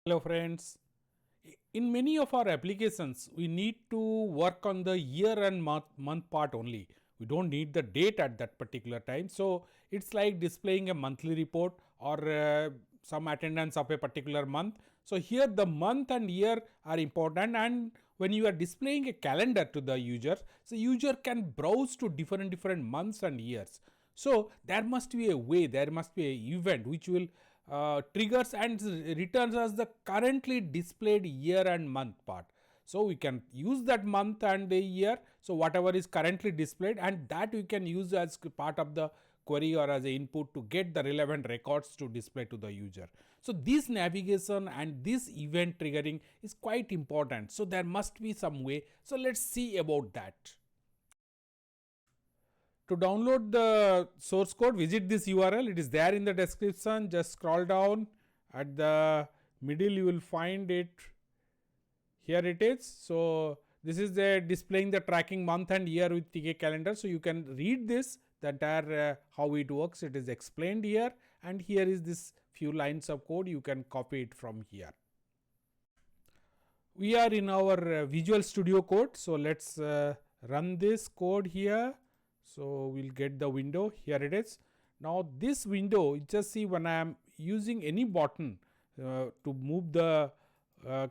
Hello friends. In many of our applications, we need to work on the year and month part only. We don't need the date at that particular time. So it's like displaying a monthly report or some attendance of a particular month. So here the month and year are important, and when you are displaying a calendar to the user, so user can browse to different months and years. So there must be a way, there must be a event which will triggers and returns as the currently displayed year and month part. So we can use that month and the year, so whatever is currently displayed, and that we can use as part of the query or as a input to get the relevant records to display to the user. So this navigation and this event triggering is quite important, so there must be some way. So let's see about that. To download the source code, visit this URL. It is there in the description. Just scroll down. At the middle you will find it. Here it is. So this is the displaying the tracking month and year with TkCalendar. So you can read this, the entire how it works. It is explained here, and here is this few lines of code. You can copy it from here. We are in our Visual Studio Code. So let's run this code here. So we'll get the window. Here it is. Now this window, just see when I am using any button to move the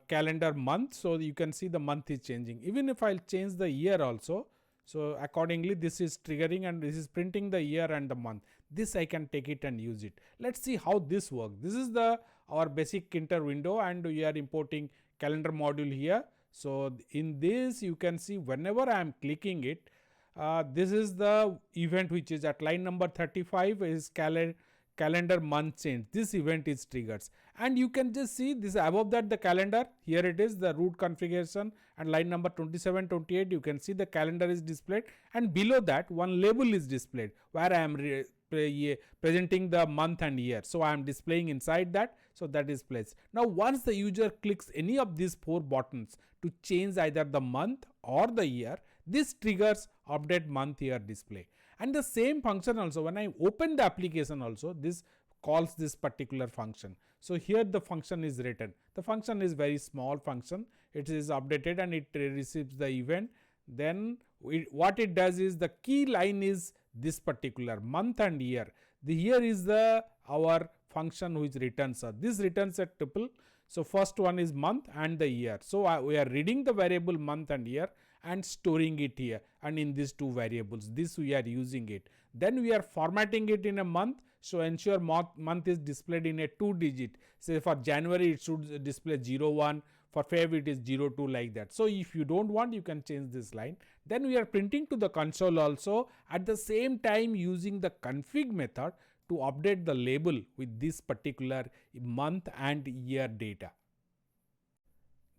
calendar month, so you can see the month is changing. Even if I'll change the year also, so accordingly this is triggering and this is printing the year and the month. This I can take it and use it. Let's see how this works. This is the our basic Tkinter window, and we are importing calendar module here. So in this you can see whenever I am clicking it, this is the event which is at line number 35 is calendar month change. This event is triggers, and you can just see this above that the calendar. Here it is the root configuration, and line number 27 28 you can see the calendar is displayed, and below that one label is displayed where I am presenting the month and year. So I am displaying inside that, so that is placed. Now once the user clicks any of these four buttons to change either the month or the year, this triggers update month year display. And the same function also, when I open the application also, this calls this particular function. So here the function is written. The function is very small function. It is updated and it receives the event. Then what it does is the key line is this particular month and year. The here is the our function which returns this returns a tuple. So first one is month and the year. So we are reading the variable month and year and storing it here, and in these two variables this we are using it. Then we are formatting it in a month, so ensure month is displayed in a 2-digit. Say for January it should display 01, for Feb it is 02, like that. So if you don't want, you can change this line. Then we are printing to the console also, at the same time using the config method to update the label with this particular month and year data.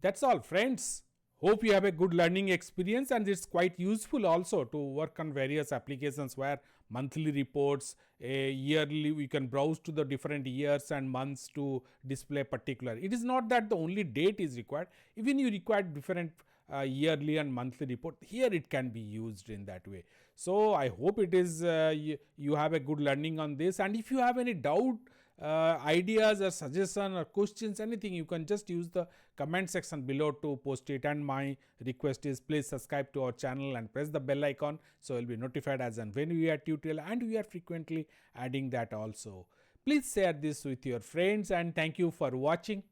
That's all friends. Hope you have a good learning experience, and it's quite useful also to work on various applications where monthly reports, yearly we can browse to the different years and months to display particular. It is not that the only date is required, even you require different yearly and monthly report. Here it can be used in that way. So I hope it is you have a good learning on this, and if you have any doubt, ideas or suggestion or questions, anything, you can just use the comment section below to post it. And my request is please subscribe to our channel and press the bell icon, so you'll be notified as and when we add tutorial, and we are frequently adding that also. Please share this with your friends, and thank you for watching.